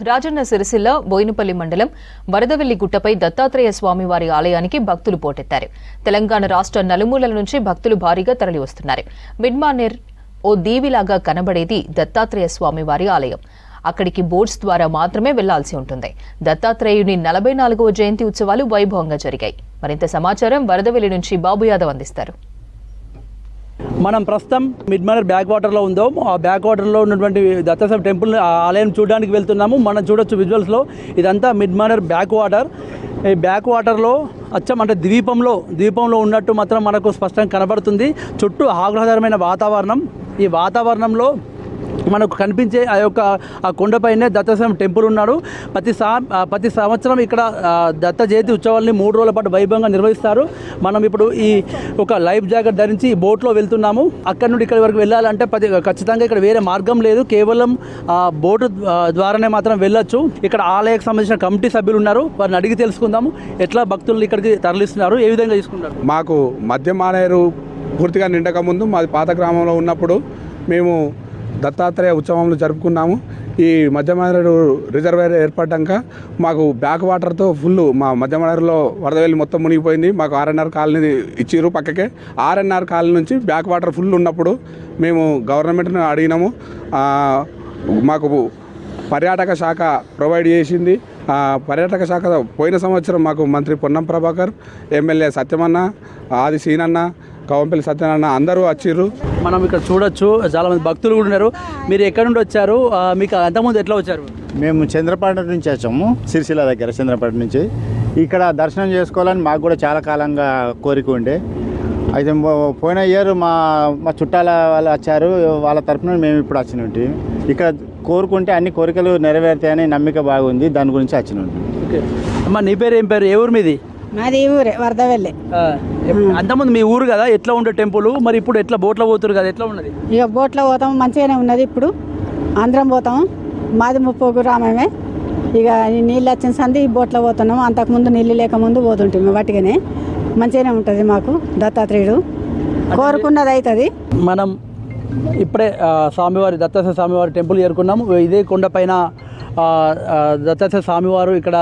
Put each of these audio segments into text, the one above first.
రాజన్న సిరిసిల్ల బోయినపల్లి మండలం వరదవెల్లి గుట్టపై దత్తాత్రేయ స్వామివారి ఆలయానికి భక్తులు పోటెత్తారు. తెలంగాణ రాష్ట్ర నలుమూలల నుంచి భక్తులు భారీగా తరలివస్తున్నారు. మిడ్మానేర్ ఓ దీవిలాగా కనబడేది దత్తాత్రేయ స్వామివారి ఆలయం. అక్కడికి బోట్స్ ద్వారా మాత్రమే వెళ్లాల్సి ఉంటుంది. దత్తాత్రేయుని 44వ జయంతి ఉత్సవాలు వైభవంగా జరిగాయి. మరింత సమాచారం వరదవెల్లి నుంచి బాబు యాదవ్ అందిస్తారు. మనం ప్రస్తుతం మిడ్మానేర్ బ్యాక్ వాటర్లో ఉందో ఆ బ్యాక్ వాటర్లో ఉన్నటువంటి దత్తాత్రేయ టెంపుల్ ఆలయం చూడడానికి వెళ్తున్నాము. మనం చూడొచ్చు విజువల్స్లో ఇదంతా మిడ్మానేర్ బ్యాక్ వాటర్. ఈ బ్యాక్ వాటర్లో అచ్చం అంటే ద్వీపంలో ఉన్నట్టు మాత్రం మనకు స్పష్టంగా కనబడుతుంది. చుట్టూ ఆహ్లాదకరమైన వాతావరణం. ఈ వాతావరణంలో మనకు కనిపించే ఆ కొండపైనే దత్తాత్రేయ టెంపుల్ ఉన్నాడు. ప్రతి సంవత్సరం ఇక్కడ దత్త జయంతి ఉత్సవాల్ని 3 రోజుల పాటు వైభవంగా నిర్వహిస్తారు. మనం ఇప్పుడు ఈ ఒక లైఫ్ జాకెట్ ధరించి బోట్లో వెళ్తున్నాము. అక్కడి నుండి ఇక్కడి వరకు వెళ్ళాలంటే ఖచ్చితంగా ఇక్కడ వేరే మార్గం లేదు. కేవలం బోటు ద్వారానే మాత్రం వెళ్ళొచ్చు. ఇక్కడ ఆలయానికి సంబంధించిన కమిటీ సభ్యులు ఉన్నారు. వారిని అడిగి తెలుసుకుందాము ఎట్లా భక్తులను ఇక్కడికి తరలిస్తున్నారు, ఏ విధంగా తీసుకుంటారు. మాకు మధ్య మానేరు పూర్తిగా నిండక ముందు మాది పాత గ్రామంలో ఉన్నప్పుడు మేము దత్తాత్రేయ ఉత్సవంలో జరుపుకున్నాము. ఈ మధ్యమానేరు రిజర్వాయర్ ఏర్పడ్డాక మాకు బ్యాక్ వాటర్తో ఫుల్ మా మధ్యమానేరులో వరదవెల్లి మొత్తం మునిగిపోయింది. మాకు ఆర్ఎన్ఆర్ కాలనీ ఇచ్చిర్రు పక్కకే. ఆర్ఎన్ఆర్ కాలనీ నుంచి బ్యాక్ వాటర్ ఫుల్ ఉన్నప్పుడు మేము గవర్నమెంట్ని అడిగినాము. మాకు పర్యాటక శాఖ ప్రొవైడ్ చేసింది. పర్యాటక శాఖ పోయిన సంవత్సరం మాకు మంత్రి పొన్నం ప్రభాకర్, ఎమ్మెల్యే సత్యమన్న, ఆది సీనన్న, కవంపల్లి సత్యనారాయణ అందరూ వచ్చిర్రు. మనం ఇక్కడ చూడొచ్చు చాలామంది భక్తులు కూడా ఉన్నారు. మీరు ఎక్కడి నుండి వచ్చారు? మీకు అంతకుముందు ఎట్లా వచ్చారు? మేము చంద్రపేట నుంచి వచ్చాము, సిరిసిల్ల దగ్గర చంద్రపేట నుంచి. ఇక్కడ దర్శనం చేసుకోవాలని మాకు కూడా చాలా కాలంగా కోరిక ఉండే. అయితే పోయిన ఇయర్ మా చుట్టాల వాళ్ళు వచ్చారు, వాళ్ళ తరఫున మేము ఇప్పుడు వచ్చినట్టు. ఇక్కడ కోరుకుంటే అన్ని కోరికలు నెరవేరుతాయని నమ్మిక బాగుంది, దాని గురించి వచ్చినట్టు. అమ్మా, నీ పేరు ఏం పేరు? ఏ ఊరు మీది? మాది ఊరే వరదవెల్లి. అంతకుముందు మీ ఊరు కదా, ఎట్లా ఉండే టెంపుల్? మరి ఇప్పుడు ఎట్లా బోట్లో పోతురు కదా, ఎట్లా ఉన్నది? ఇక బోట్లో పోతాం, మంచిగానే ఉన్నది. ఇప్పుడు అందరం పోతాం. మాది 30 గ్రామమే. ఇక నీళ్ళు వచ్చిన సంది ఈ బోట్లో పోతున్నాం. అంతకుముందు నీళ్ళు లేకముందు పోతుంటాం. వాటిగానే మంచిగానే ఉంటుంది మాకు. దత్తాత్రేయుడు కోరుకున్నది అవుతుంది. మనం ఇప్పుడే దత్తాత్రేయ స్వామివారి టెంపుల్ చేరుకున్నాము. ఇదే కొండపైన దత్తాత్రేయ స్వామివారు ఇక్కడ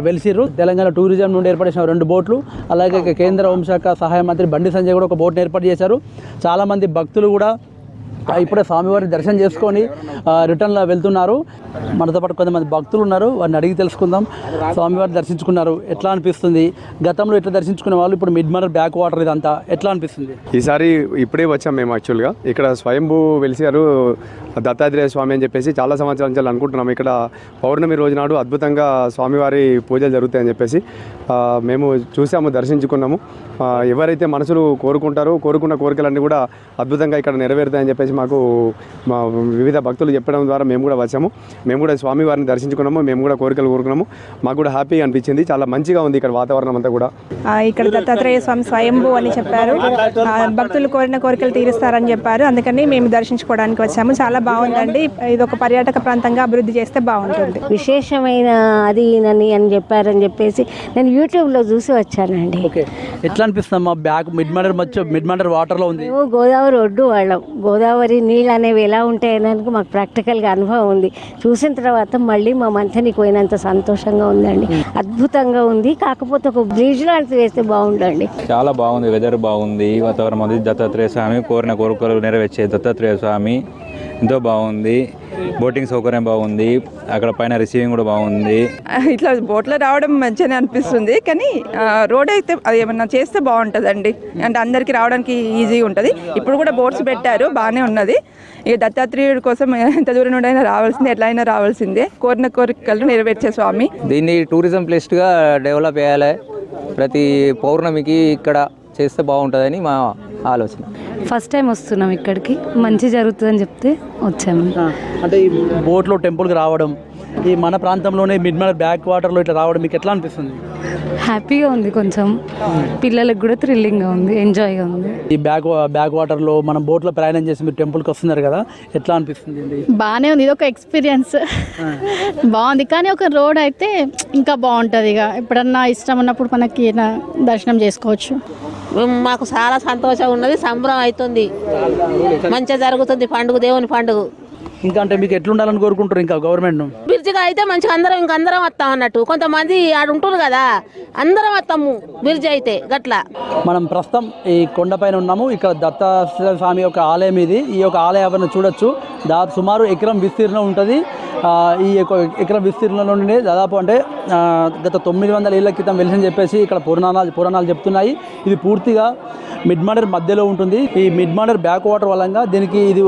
వెలిసిర్రు. తెలంగాణ టూరిజం నుండి ఏర్పడిన 2 బోట్లు, అలాగే కేంద్ర హోంశాఖ సహాయ మంత్రి బండి సంజయ్ కూడా ఒక బోట్ని ఏర్పాటు చేశారు. చాలామంది భక్తులు కూడా ఇప్పుడే స్వామివారిని దర్శనం చేసుకొని రిటర్న్లో వెళ్తున్నారు. మనతో పాటు కొంతమంది భక్తులు ఉన్నారు, వారిని అడిగి తెలుసుకుందాం. స్వామివారిని దర్శించుకున్నారు, ఎట్లా అనిపిస్తుంది? గతంలో ఎట్లా దర్శించుకునే వాళ్ళు, ఇప్పుడు మిడ్మానేర్ బ్యాక్ వాటర్ ఇదంతా ఎట్లా అనిపిస్తుంది? ఈసారి ఇప్పుడే వచ్చాం మేము. యాక్చువల్గా ఇక్కడ స్వయంభూ వెలిసారు దత్తాత్రేయ స్వామి అని చెప్పేసి చాలా సంవత్సరాల నుంచి అనుకుంటున్నాం. ఇక్కడ పౌర్ణమి రోజు నాడు అద్భుతంగా స్వామివారి పూజలు జరుగుతాయని చెప్పేసి మేము చూసాము, దర్శించుకున్నాము. ఎవరైతే మనసులు కోరుకున్న కోరికలన్నీ కూడా అద్భుతంగా ఇక్కడ నెరవేరుతాయని చెప్పేసి మాకు మా వివిధ భక్తులు చెప్పడం ద్వారా మేము కూడా వచ్చాము. మేము కూడా స్వామివారిని దర్శించుకున్నాము, మేము కూడా కోరికలు కోరుకున్నాము. మాకు కూడా హ్యాపీగా అనిపించింది, చాలా మంచిగా ఉంది ఇక్కడ వాతావరణం అంతా కూడా. ఇక్కడ దత్తాత్రేయ స్వామి స్వయంభూ అని చెప్పారు. భక్తులు కోరిన కోరికలు తీరుస్తారని చెప్పారు. అందుకని మేము దర్శించుకోవడానికి వచ్చాము. చాలా బాగుందండి. ఇది ఒక పర్యాటక ప్రాంతంగా అభివృద్ధి చేస్తే బాగుంటుంది. విశేషమైన అది అని చెప్పారని చెప్పేసి నేను యూట్యూబ్లో చూసి వచ్చానండి. ఎట్లా అనిపిస్తుంది మా బ్యాక్ మిడ్మానేర్ వాటర్లో ఉంది? మేము గోదావరి ఒడ్డు వాళ్ళం. గోదావరి నీళ్ళు అనేవి ఎలా ఉంటాయని మాకు ప్రాక్టికల్గా అనుభవం ఉంది. చూసిన తర్వాత మళ్ళీ మా మంతనికి పోయినంత సంతోషంగా ఉందండి. అద్భుతంగా ఉంది. కాకపోతే ఒక బ్రిడ్జ్ లాంటిది వేస్తే బాగుండండి. చాలా బాగుంది, వెదర్ బాగుంది, వాతావరణం ఉంది. దత్తాత్రేయ స్వామి కోరిన కోరికలు నెరవేర్చే దత్తాత్రేయ స్వామి ఎంతో బాగుంది. బోటింగ్ సౌకర్యం బాగుంది, అక్కడ పైన రిసీవింగ్ కూడా బాగుంది. ఇట్లా బోట్లో రావడం మంచిగానే అనిపిస్తుంది, కానీ రోడ్ అయితే అది ఏమన్నా చేస్తే బాగుంటుందండి. అంటే అందరికీ రావడానికి ఈజీగా ఉంటుంది. ఇప్పుడు కూడా బోట్స్ పెట్టారు, బాగానే ఉన్నది. ఇక దత్తాత్రేయుడి కోసం ఎంత దూరం నుండి అయినా రావాల్సిందే, ఎట్లా అయినా రావాల్సిందే. కోరిన కోరికలు నెరవేర్చే స్వామి. దీన్ని టూరిజం ప్లేస్గా డెవలప్ చేయాలి. ప్రతి పౌర్ణమికి ఇక్కడ చేస్తే బాగుంటుందని మా ఆలోచన. ఫస్ట్ టైం వస్తున్నాం ఇక్కడికి, మంచి జరుగుతుందని చెప్తే వచ్చాము. అంటే ఈ బోట్లో టెంపుల్కి రావడం, ఈ మన ప్రాంతంలోనే మిడ్మానేర్ బ్యాక్ వాటర్లో ఇట్లా రావడం మీకు ఎట్లా అనిపిస్తుంది? హ్యాపీగా ఉంది, కొంచెం పిల్లలకు కూడా థ్రిల్లింగ్గా ఉంది, ఎంజాయ్గా ఉంది. ఈ బ్యాక్ వాటర్లో మనం బోట్లో ప్రయాణం చేసి మీరు టెంపుల్కి వస్తున్నారు కదా, ఎట్లా అనిపిస్తుంది? బాగానే ఉంది, ఇది ఒక ఎక్స్పీరియన్స్ బాగుంది. కానీ ఒక రోడ్ అయితే ఇంకా బాగుంటుంది. ఇక ఎప్పుడన్నా ఇష్టం ఉన్నప్పుడు మనకి దర్శనం చేసుకోవచ్చు. మాకు చాలా సంతోషంగా ఉన్నది, సంబరం అవుతుంది, మంచిగా జరుగుతుంది పండుగ, దేవుని పండుగ. ఇంకా అంటే మీకు ఎట్లుండాలని కోరుకుంటారు ఇంకా గవర్నమెంట్? బిర్జిగా అయితే మంచిగా అందరం వస్తాం అన్నట్టు. కొంతమంది ఆడ ఉంటున్నారు కదా, అందరం వస్తాము బిర్జి అయితే గట్లా. మనం ప్రస్తుతం ఈ కొండపైన ఉన్నాము. ఇక్కడ దత్తాత్రేయ స్వామి యొక్క ఆలయం ఇది. ఈ యొక్క ఆలయాన్ని చూడొచ్చు. దాదాపు సుమారు ఎకరం విస్తీర్ణం ఉంటుంది. ఈ యొక్క ఎకరం విస్తీర్ణంలో నుండి దాదాపు అంటే గత 900 ఏళ్ల క్రితం వెలిసని చెప్పేసి ఇక్కడ పురాణాలు చెప్తున్నాయి. ఇది పూర్తిగా మిడ్మానేర్ మధ్యలో ఉంటుంది. ఈ మిడ్మానేర్ బ్యాక్ వాటర్ వల్ల దీనికి ఇది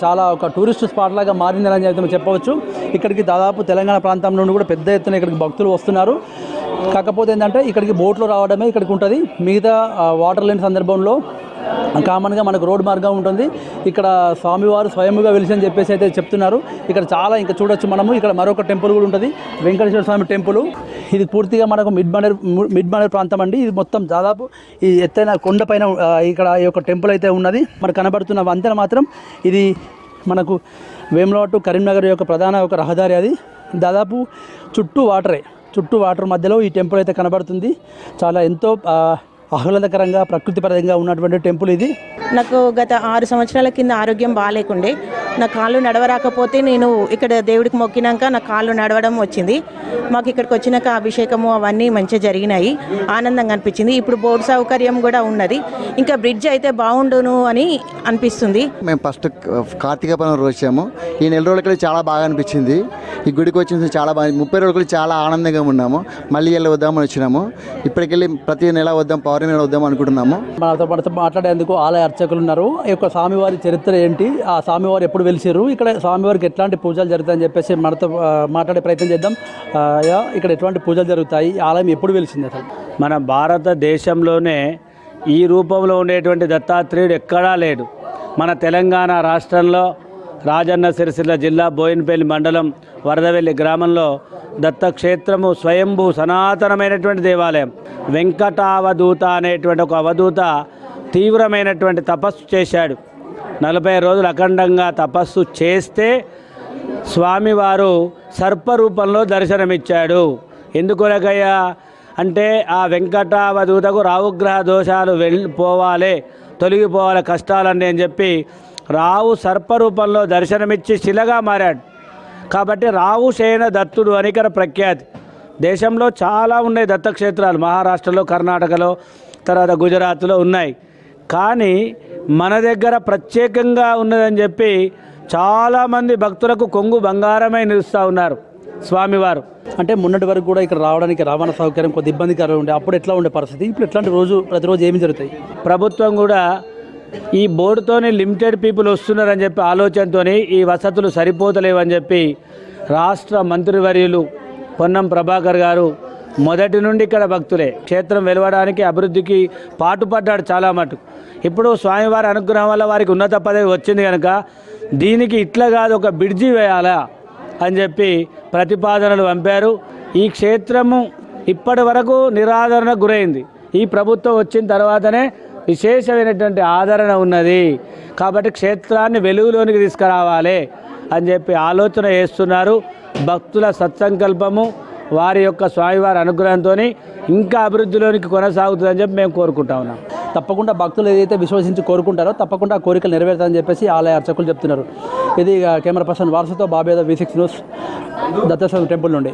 చాలా ఒక టూరిస్ట్ స్పాట్ లాగా మారిందని చెప్పవచ్చు. ఇక్కడికి దాదాపు తెలంగాణ ప్రాంతం నుండి కూడా పెద్ద ఎత్తున ఇక్కడికి భక్తులు వస్తున్నారు. కాకపోతే ఏంటంటే ఇక్కడికి బోట్లో రావడమే ఇక్కడికి ఉంటుంది. మిగతా వాటర్ లేని సందర్భంలో కామన్గా మనకు రోడ్ మార్గం ఉంటుంది. ఇక్కడ స్వామివారు స్వయంగా వెలిసని చెప్పేసి అయితే చెప్తున్నారు. ఇక్కడ చాలా ఇంకా చూడొచ్చు మనము. ఇక్కడ మరొక టెంపుల్ కూడా ఉంటుంది, వెంకటేశ్వర స్వామి టెంపుల్. ఇది పూర్తిగా మనకు మిడ్మానేర్ ప్రాంతం అండి. ఇది మొత్తం దాదాపు ఈ ఎత్తైన కొండపైన ఇక్కడ ఈ యొక్క టెంపుల్ అయితే ఉన్నది. మనకు కనబడుతున్న వంతెన మాత్రం ఇది మనకు వేములవాడ టు కరీంనగర్ యొక్క ప్రధాన ఒక రహదారి. అది దాదాపు చుట్టూ వాటర్ మధ్యలో ఈ టెంపుల్ అయితే కనబడుతుంది. చాలా ఎంతో ఆహ్లాదకరంగా ప్రకృతిపరంగా ఉన్నటువంటి టెంపుల్ ఇది. నాకు గత 6 సంవత్సరాల కింద ఆరోగ్యం బాగాలేకుండే. నా కాళ్ళు నడవరాకపోతే నేను ఇక్కడ దేవుడికి మొక్కినాక నా కాళ్ళు నడవడం వచ్చింది. మాకు ఇక్కడికి వచ్చినాక అభిషేకము అవన్నీ మంచిగా జరిగినాయి. ఆనందంగా అనిపించింది. ఇప్పుడు బోర్డు సౌకర్యం కూడా ఉన్నది. ఇంకా బ్రిడ్జ్ అయితే బాగుండును అని అనిపిస్తుంది. మేము ఫస్ట్ కార్తీక పౌర్ణమి రోజు వచ్చాము. ఈ నెల రోజులకి చాలా బాగా అనిపించింది. ఈ గుడికి వచ్చిన చాలా బాగా 30 రోజులు చాలా ఆనందంగా ఉన్నాము. మళ్ళీ వెళ్ళి వద్దామని వచ్చినాము. ఇప్పటికెళ్ళి ప్రతి నెల వద్దాం, పౌర్ణమి నెల వద్దాం అనుకుంటున్నాము. మనతో మాట్లాడేందుకు ఆలయ అర్చకులు ఉన్నారు. ఈ యొక్క స్వామివారి చరిత్ర ఏంటి, ఆ స్వామివారు ఎప్పుడు వెలిసారు, ఇక్కడ స్వామివారికి ఎట్లాంటి పూజలు జరుగుతాయని చెప్పేసి మనతో మాట్లాడే ప్రయత్నం చేద్దాం. ఇక్కడ ఎటువంటి పూజలు జరుగుతాయి, ఆలయం ఎప్పుడు వెలిసింది అసలు? మన భారతదేశంలోనే ఈ రూపంలో ఉండేటువంటి దత్తాత్రేయుడు ఎక్కడా లేడు. మన తెలంగాణ రాష్ట్రంలో రాజన్న సిరిసిల్ల జిల్లా బోయినపల్లి మండలం వరదవెల్లి గ్రామంలో దత్తక్షేత్రము స్వయంభూ సనాతనమైనటువంటి దేవాలయం. వెంకటావధూత అనేటువంటి ఒక అవధూత తీవ్రమైనటువంటి తపస్సు చేశాడు. 40 రోజులు అఖండంగా తపస్సు చేస్తే స్వామివారు సర్పరూపంలో దర్శనమిచ్చాడు. ఎందుకొరకయ్యా అంటే ఆ వెంకటావధూతకు రావుగ్రహ దోషాలు తొలగిపోవాలి కష్టాలన్నీ అని చెప్పి రావు సర్పరూపంలో దర్శనమిచ్చి శిలగా మారాడు. కాబట్టి రావు శయన దత్తుడు అని ఇక్కడ ప్రఖ్యాతి. దేశంలో చాలా ఉన్నాయి దత్తక్షేత్రాలు. మహారాష్ట్రలో, కర్ణాటకలో, తర్వాత గుజరాత్లో ఉన్నాయి. కానీ మన దగ్గర ప్రత్యేకంగా ఉన్నదని చెప్పి చాలామంది భక్తులకు కొంగు బంగారమై నిలుస్తూ ఉన్నారు స్వామివారు. అంటే మొన్నటి వరకు కూడా ఇక్కడ రావడానికి రవాణా సౌకర్యం కొద్ది ఇబ్బందికరంగా ఉండే, అప్పుడు ఎట్లా ఉండే పరిస్థితి, ఇప్పుడు ఎట్లాంటి ప్రతిరోజు ఏమి జరుగుతాయి? ప్రభుత్వం కూడా ఈ బోర్డుతోనే లిమిటెడ్ పీపుల్ వస్తున్నారని చెప్పి ఆలోచనతో ఈ వసతులు సరిపోతలేవని చెప్పి రాష్ట్ర మంత్రివర్యులు పొన్నం ప్రభాకర్ గారు మొదటి నుండి ఇక్కడ భక్తులే క్షేత్రం వెలవడానికి అభివృద్ధికి పాటుపడ్డాడు చాలా మటుకు. ఇప్పుడు స్వామివారి అనుగ్రహం వల్ల వారికి ఉన్నత పదవి వచ్చింది కనుక దీనికి ఇట్లా కాదు ఒక బ్రిడ్జి వేయాలా అని చెప్పి ప్రతిపాదనలు పంపారు. ఈ క్షేత్రము ఇప్పటి వరకు నిరాదరణకు గురైంది. ఈ ప్రభుత్వం వచ్చిన తర్వాతనే విశేషమైనటువంటి ఆదరణ ఉన్నది. కాబట్టి క్షేత్రాన్ని వెలుగులోనికి తీసుకురావాలి అని చెప్పి ఆలోచన చేస్తున్నారు. భక్తుల సత్సంకల్పము, వారి యొక్క స్వామివారి అనుగ్రహంతో ఇంకా అభివృద్ధిలోనికి కొనసాగుతుందని చెప్పి మేము కోరుకుంటా ఉన్నాం. తప్పకుండా భక్తులు ఏదైతే విశ్వసించి కోరుకుంటారో తప్పకుండా ఆ కోరికలు నెరవేరుతాయని చెప్పేసి ఆలయ అర్చకులు చెప్తున్నారు. ఇది కెమెరా పర్సన్ వారసుతో బాబేద V6 న్యూస్ దత్తాత్రేయ టెంపుల్ నుండి.